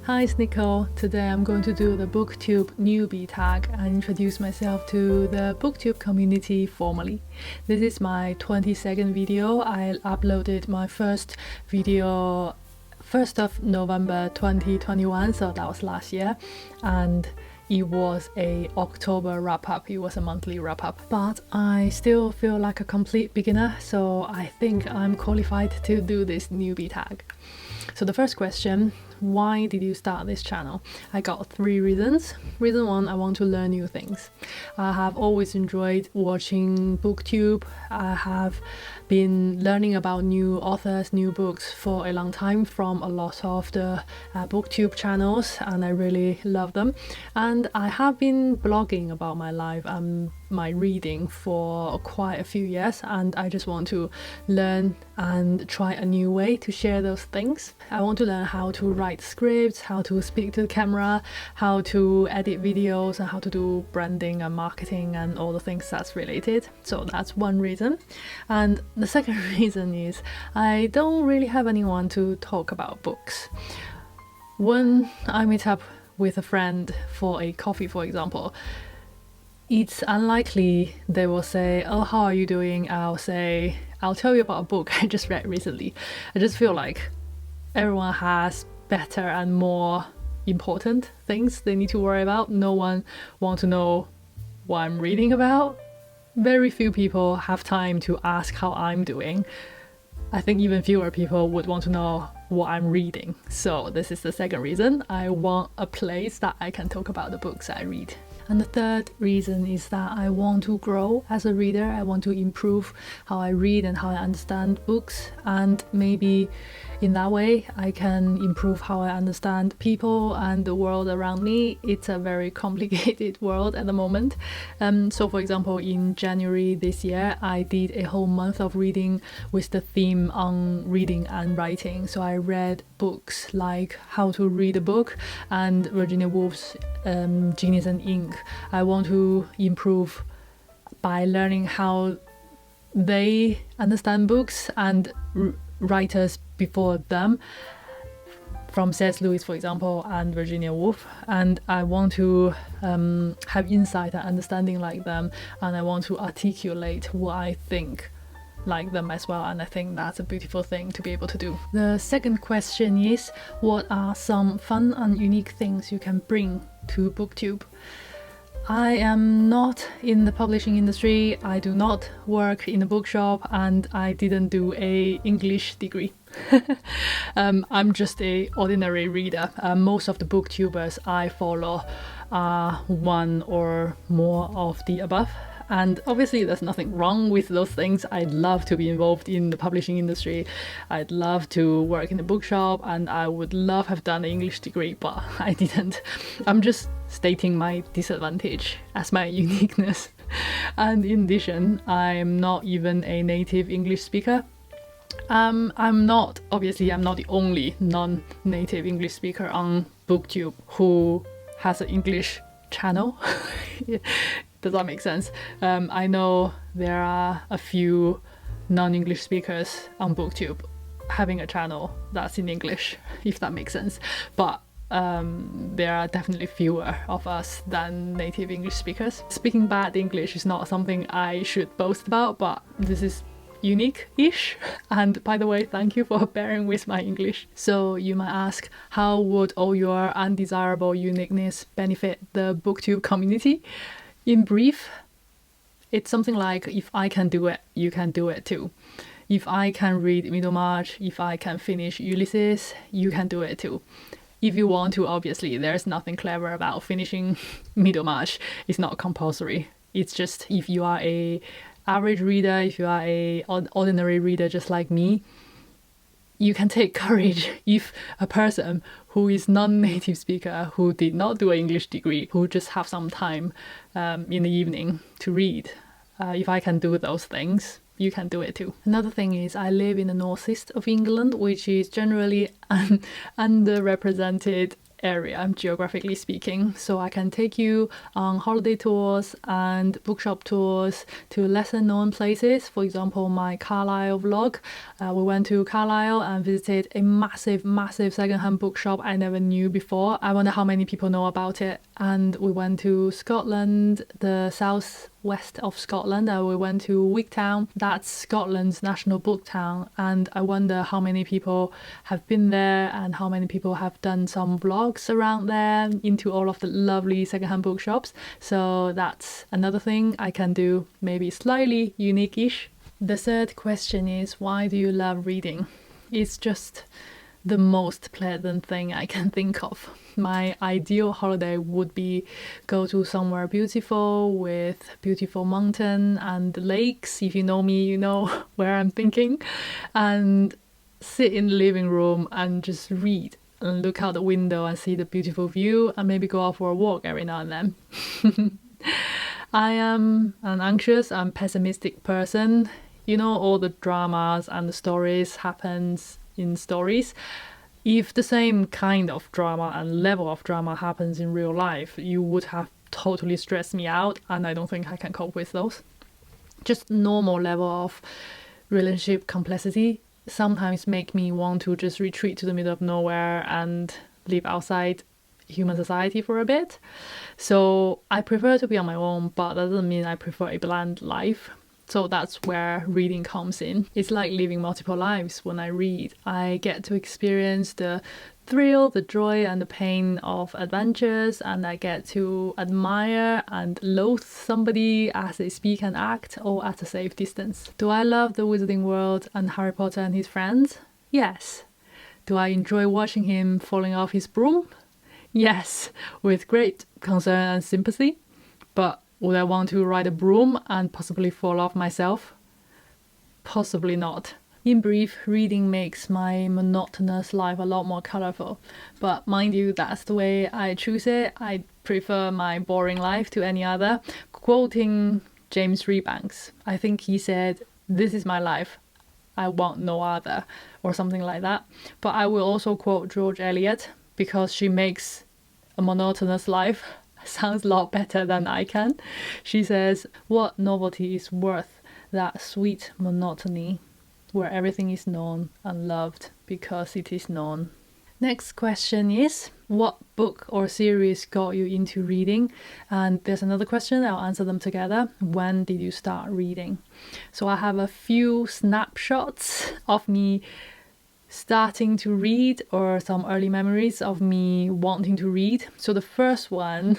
Hi, it's Nicole. Today I'm going to do the BookTube Newbie Tag and introduce myself to the BookTube community formally. This is my 22nd video. I uploaded my first video 1st of November 2021, so that was last year, and it was a October wrap-up. It was a monthly wrap-up, but I still feel like a complete beginner, so I think I'm qualified to do this newbie tag. So the first question, why did you start this channel? I got 3 reasons. Reason 1, I want to learn new things. I have always enjoyed watching BookTube. I have been learning about new authors, new books for a long time from a lot of the BookTube channels, and I really love them. And I have been blogging about my life and my reading for quite a few years, and I just want to learn and try a new way to share those things. I want to learn how to write scripts, how to speak to the camera, how to edit videos, and how to do branding and marketing and all the things that's related. So that's one reason. And the second reason is I don't really have anyone to talk about books. When I meet up with a friend for a coffee, for example, it's unlikely they will say, "Oh, how are you doing?" I'll say, "I'll tell you about a book I just read recently." I just feel like everyone has better and more important things they need to worry about. No one wants to know what I'm reading about. Very few people have time to ask how I'm doing. I think even fewer people would want to know what I'm reading. So this is the second reason. I want a place that I can talk about the books I read. And the third reason is that I want to grow as a reader. I want to improve how I read and how I understand books, and maybe in that way I can improve how I understand people and the world around me. It's a very complicated world at the moment. So for example, in January this year, I did a whole month of reading with the theme on reading and writing. So I read books like How to Read a Book and Virginia Woolf's Genius and Ink. I want to improve by learning how they understand books and writers before them, from C.S. Lewis, for example, and Virginia Woolf. And I want to have insight and understanding like them, and I want to articulate what I think like them as well, and I think that's a beautiful thing to be able to do. The second question is, what are some fun and unique things you can bring to BookTube? I am not in the publishing industry, I do not work in a bookshop, and I didn't do a English degree. I'm just a ordinary reader. Most of the booktubers I follow are one or more of the above. And obviously there's nothing wrong with those things. I'd love to be involved in the publishing industry. I'd love to work in a bookshop, and I would love have done an English degree, but I didn't. I'm just stating my disadvantage as my uniqueness. And in addition, I'm not even a native English speaker. I'm not the only non-native English speaker on BookTube who has an English channel. Does that make sense? I know there are a few non-English speakers on BookTube having a channel that's in English, if that makes sense. But there are definitely fewer of us than native English speakers. Speaking bad English is not something I should boast about, but this is unique-ish. And by the way, thank you for bearing with my English. So you might ask, how would all your undesirable uniqueness benefit the BookTube community? In brief, it's something like, if I can do it, you can do it too. If I can read Middlemarch, if I can finish Ulysses, you can do it too. If you want to, obviously, there's nothing clever about finishing Middlemarch. It's not compulsory. It's just, if you are a average reader, if you are a ordinary reader just like me, you can take courage. If a person who is non-native speaker, who did not do an English degree, who just have some time in the evening to read, if I can do those things, you can do it too. Another thing is, I live in the northeast of England, which is generally an underrepresented area, geographically speaking. So I can take you on holiday tours and bookshop tours to lesser known places. For example, my Carlisle vlog, we went to Carlisle and visited a massive secondhand bookshop I never knew before. I wonder how many people know about it. And we went to Scotland, the southwest of Scotland, and we went to Wigtown. That's Scotland's national book town, and I wonder how many people have been there and how many people have done some vlogs around there into all of the lovely secondhand bookshops. So that's another thing I can do, maybe slightly unique-ish. The third question is, why do you love reading? It's just the most pleasant thing I can think of. My ideal holiday would be go to somewhere beautiful with beautiful mountain and lakes. If you know me, you know where I'm thinking. And sit in the living room and just read and look out the window and see the beautiful view and maybe go out for a walk every now and then. I am an anxious and pessimistic person. You know, all the dramas and the stories happens in stories. If the same kind of drama and level of drama happens in real life, you would have totally stressed me out, and I don't think I can cope with those. Just normal level of relationship complexity sometimes make me want to just retreat to the middle of nowhere and live outside human society for a bit. So I prefer to be on my own, but that doesn't mean I prefer a bland life. So that's where reading comes in. It's like living multiple lives when I read. I get to experience the thrill, the joy and the pain of adventures, and I get to admire and loathe somebody as they speak and act, all at a safe distance. Do I love the Wizarding World and Harry Potter and his friends? Yes. Do I enjoy watching him falling off his broom? Yes, with great concern and sympathy. But would I want to ride a broom and possibly fall off myself? Possibly not. In brief, reading makes my monotonous life a lot more colourful. But mind you, that's the way I choose it. I prefer my boring life to any other. Quoting James Rebanks, I think he said, "This is my life. I want no other," or something like that. But I will also quote George Eliot, because she makes a monotonous life sounds a lot better than I can. She says, "What novelty is worth that sweet monotony, where everything is known and loved because it is known?" Next question is, what book or series got you into reading? And there's another question, I'll answer them together. When did you start reading? So I have a few snapshots of me starting to read, or some early memories of me wanting to read. So the first one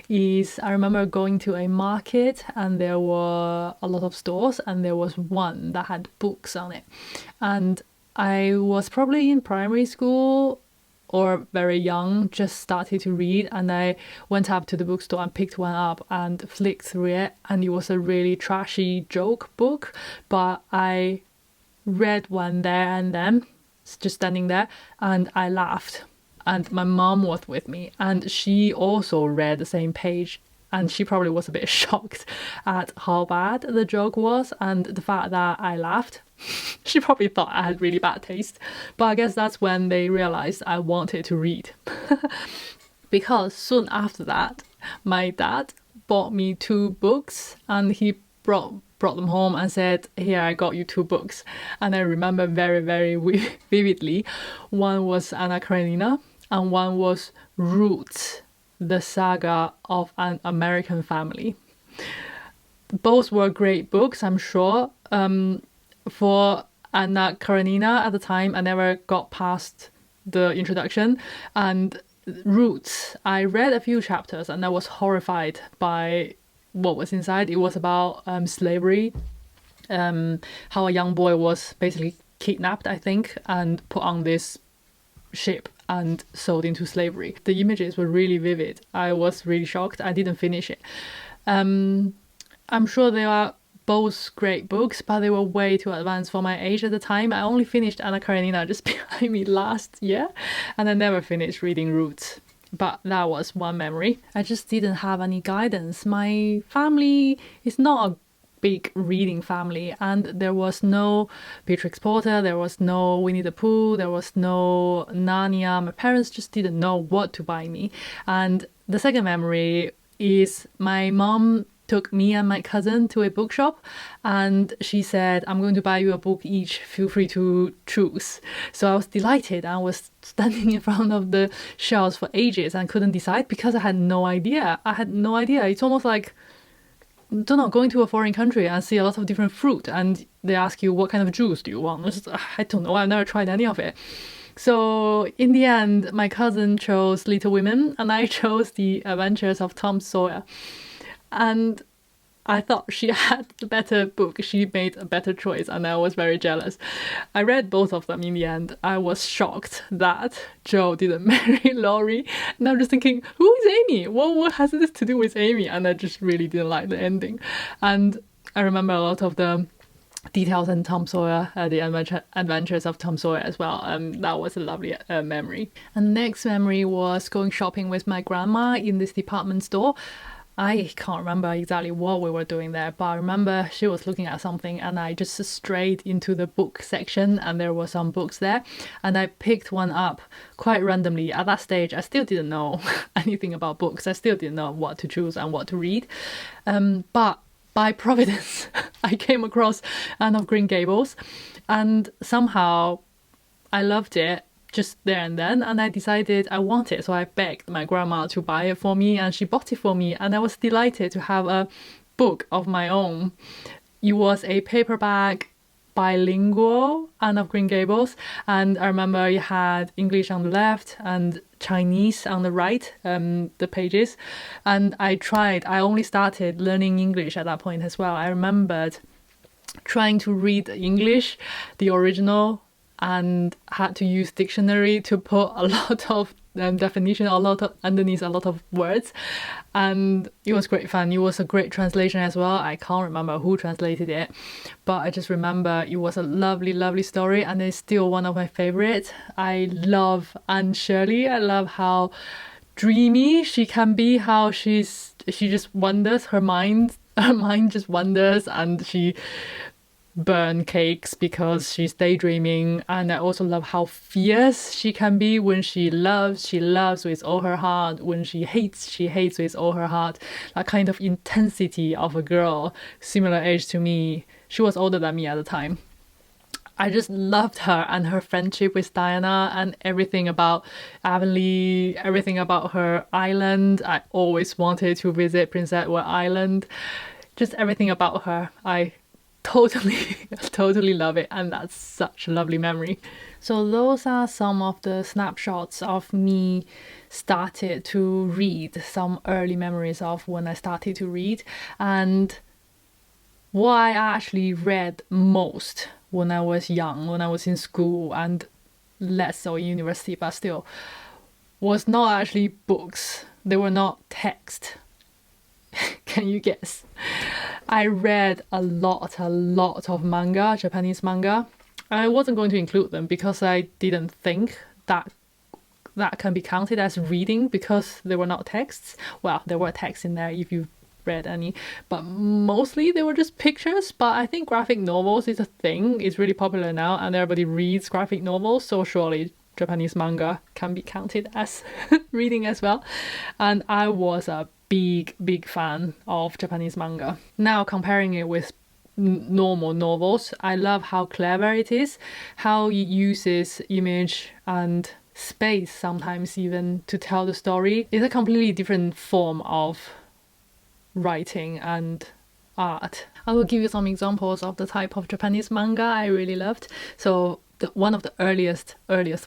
is, I remember going to a market and there were a lot of stores and there was one that had books on it. And I was probably in primary school or very young, just started to read, and I went up to the bookstore and picked one up and flicked through it, and it was a really trashy joke book, but I read one there and then, just standing there, and I laughed. And my mom was with me and she also read the same page, and she probably was a bit shocked at how bad the joke was and the fact that I laughed. She probably thought I had really bad taste, but I guess that's when they realized I wanted to read. Because soon after that, my dad bought me 2 books and he brought them home and said, "Here, I got you 2 books." And I remember very vividly, one was Anna Karenina and one was Roots, the saga of an American family. Both were great books, I'm sure. For Anna Karenina, at the time, I never got past the introduction, and Roots, I read a few chapters and I was horrified by what was inside. It was about slavery, how a young boy was basically kidnapped, I think, and put on this ship and sold into slavery. The images were really vivid. I was really shocked. I didn't finish it. I'm sure they are both great books, but they were way too advanced for my age at the time. I only finished Anna Karenina just behind me last year, and I never finished reading Roots. But that was one memory. I just didn't have any guidance. My family is not big reading family, and there was no Beatrix Potter, there was no Winnie the Pooh, there was no Narnia. My parents just didn't know what to buy me. And the second memory is my mom took me and my cousin to a bookshop, and she said, I'm going to buy you a book each, feel free to choose. So I was delighted. I was standing in front of the shelves for ages and couldn't decide because I had no idea. It's almost like, don't know, going to a foreign country and see a lot of different fruit and they ask you what kind of juice do you want. I don't know, I've never tried any of it. So in the end, my cousin chose Little Women and I chose The Adventures of Tom Sawyer. And I thought she had the better book. She made a better choice and I was very jealous. I read both of them in the end. I was shocked that Joe didn't marry Laurie. And I'm just thinking, who is Amy? What has this to do with Amy? And I just really didn't like the ending. And I remember a lot of the details in Tom Sawyer, the adventures of Tom Sawyer as well. That was a lovely memory. And the next memory was going shopping with my grandma in this department store. I can't remember exactly what we were doing there, but I remember she was looking at something and I just strayed into the book section and there were some books there and I picked one up quite randomly. At that stage, I still didn't know anything about books. I still didn't know what to choose and what to read. But by providence, I came across Anne of Green Gables and somehow I loved it just there and then, and I decided I want it. So I begged my grandma to buy it for me and she bought it for me and I was delighted to have a book of my own. It was a paperback bilingual Anne of Green Gables, and I remember it had English on the left and Chinese on the right, the pages. And I only started learning English at that point as well. I remembered trying to read English, the original, and had to use dictionary to put a lot of definition, underneath a lot of words, and it was great fun. It was a great translation as well. I can't remember who translated it, but I just remember it was a lovely story and it's still one of my favorites. I love Anne Shirley. I love how dreamy she can be, how she just wonders, her mind just wanders and she burn cakes because she's daydreaming. And I also love how fierce she can be. When she loves with all her heart. When she hates with all her heart. That kind of intensity of a girl, similar age to me. She was older than me at the time. I just loved her and her friendship with Diana and everything about Avonlea, everything about her island. I always wanted to visit Prince Edward Island. Just everything about her. I totally love it, and that's such a lovely memory. So those are some of the snapshots of me started to read, some early memories of when I started to read, and what I actually read most when I was young, when I was in school, and less so in university, but still, was not actually books. They were not text. Can you guess? I read a lot of manga, Japanese manga. I wasn't going to include them because I didn't think that can be counted as reading because they were not texts. Well, there were texts in there if you read any, but mostly they were just pictures. But I think graphic novels is a thing. It's really popular now and everybody reads graphic novels, so surely Japanese manga can be counted as reading as well. And I was a big fan of Japanese manga. Now comparing it with normal novels, I love how clever it is, how it uses image and space sometimes even to tell the story. It's a completely different form of writing and art. I will give you some examples of the type of Japanese manga I really loved. So one of the earliest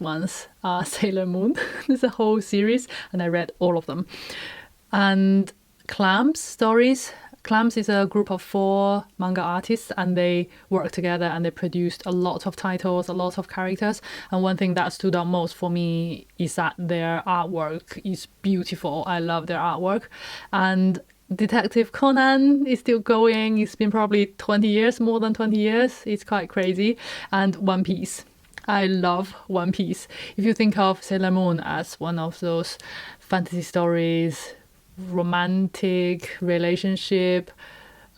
ones are Sailor Moon. There's a whole series and I read all of them. And Clamps stories. Clamps is a group of 4 manga artists and they work together and they produced a lot of titles, a lot of characters. And one thing that stood out most for me is that their artwork is beautiful. I love their artwork. And Detective Conan is still going. It's been probably 20 years, more than 20 years. It's quite crazy. And One Piece. I love One Piece. If you think of Sailor Moon as one of those fantasy stories, romantic relationship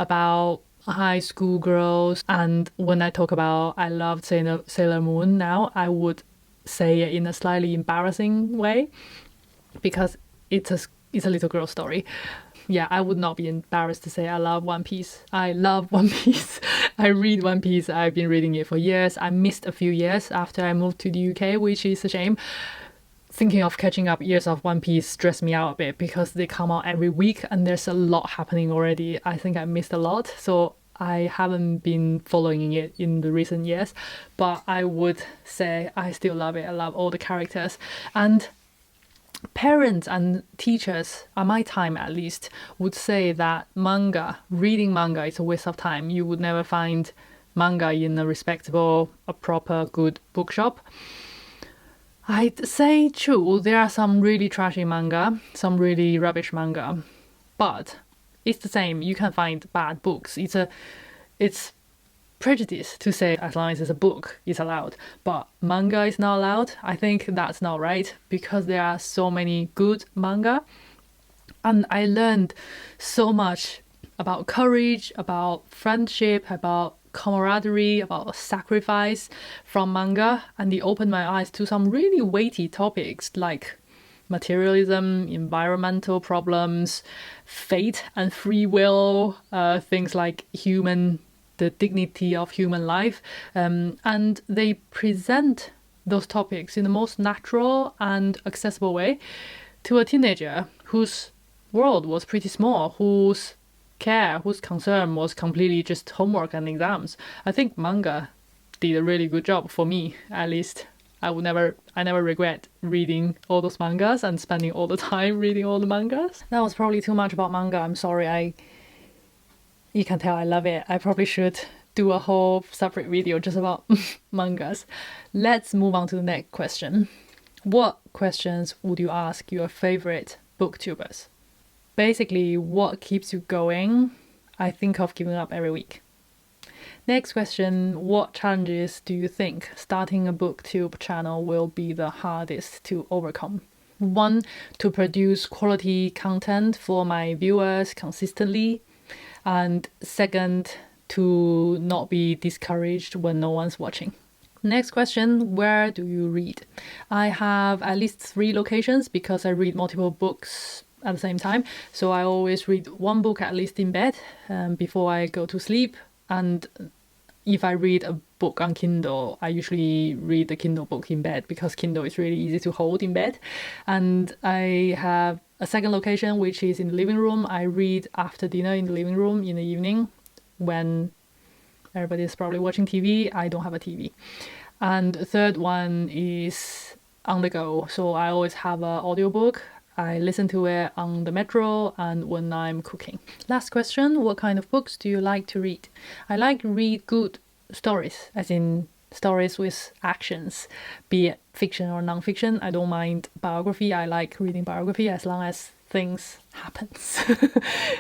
about high school girls. And when I talk about I loved Sailor Moon now, I would say it in a slightly embarrassing way because it's a little girl story. Yeah, I would not be embarrassed to say I love One Piece. I love One Piece. I read One Piece. I've been reading it for years. I missed a few years after I moved to the UK, which is a shame. Thinking of catching up years of One Piece stressed me out a bit because they come out every week and there's a lot happening already. I think I missed a lot, so I haven't been following it in the recent years, but I would say I still love it. I love all the characters. And parents and teachers, at my time at least, would say that reading manga is a waste of time. You would never find manga in a respectable, a proper, good bookshop. I'd say true, there are some really trashy manga, some really rubbish manga, but it's the same. You can find bad books. It's prejudice to say as long as it's a book, it's allowed, but manga is not allowed. I think that's not right because there are so many good manga, and I learned so much about courage, about friendship, about camaraderie, about sacrifice from manga, and it opened my eyes to some really weighty topics like materialism, environmental problems, fate and free will, things like the dignity of human life, and they present those topics in the most natural and accessible way to a teenager whose world was pretty small, whose concern was completely just homework and exams. I think manga did a really good job for me, at least. I never regret reading all those mangas and spending all the time reading all the mangas. That was probably too much about manga. I'm sorry. You can tell I love it. I probably should do a whole separate video just about mangas. Let's move on to the next question. What questions would you ask your favorite booktubers? Basically, what keeps you going? I think of giving up every week. Next question, what challenges do you think starting a booktube channel will be the hardest to overcome? 1, to produce quality content for my viewers consistently. And 2nd, to not be discouraged when no one's watching. Next question, where do you read? I have at least 3 locations because I read multiple books at the same time. So I always read one book at least in bed before I go to sleep. And if I read a book on Kindle, I usually read the Kindle book in bed because Kindle is really easy to hold in bed. And I have a second location, which is in the living room. I read after dinner in the living room in the evening when everybody is probably watching TV. I don't have a TV. And the third one is on the go. So I always have an audiobook. I listen to it on the metro and when I'm cooking. Last question, what kind of books do you like to read? I like to read good stories, as in stories with actions, be it fiction or non-fiction. I don't mind biography. I like reading biography as long as things happens.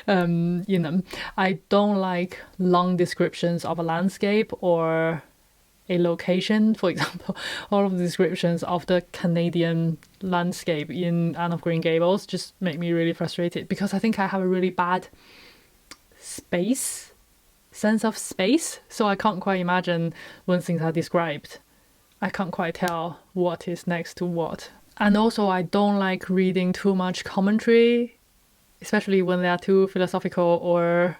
I don't like long descriptions of a landscape or a location. For example, all of the descriptions of the Canadian landscape in Anne of Green Gables just make me really frustrated because I think I have a really bad sense of space, so I can't quite imagine when things are described. I can't quite tell what is next to what. And also I don't like reading too much commentary, especially when they are too philosophical or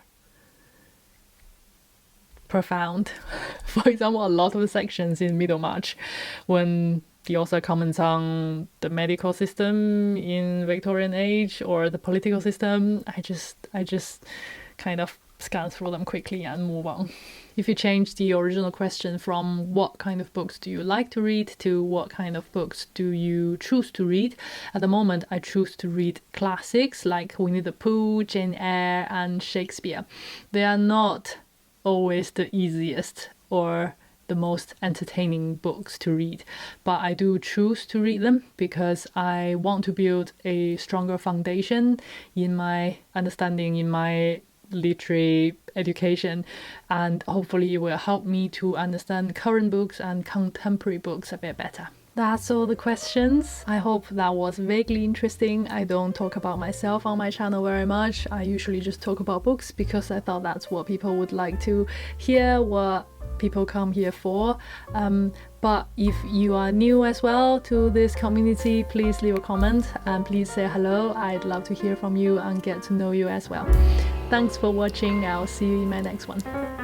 profound. For example, a lot of the sections in Middlemarch, when the author comments on the medical system in Victorian age or the political system, I just kind of scan through them quickly and move on. If you change the original question from what kind of books do you like to read to what kind of books do you choose to read, at the moment I choose to read classics like Winnie the Pooh, Jane Eyre and Shakespeare. They are not always the easiest or the most entertaining books to read, but I do choose to read them because I want to build a stronger foundation in my understanding, in my literary education, and hopefully it will help me to understand current books and contemporary books a bit better. That's all the questions. I hope that was vaguely interesting. I don't talk about myself on my channel very much. I usually just talk about books because I thought that's what people would like to hear, what people come here for. But if you are new as well to this community, please leave a comment and please say hello. I'd love to hear from you and get to know you as well. Thanks for watching. I'll see you in my next one.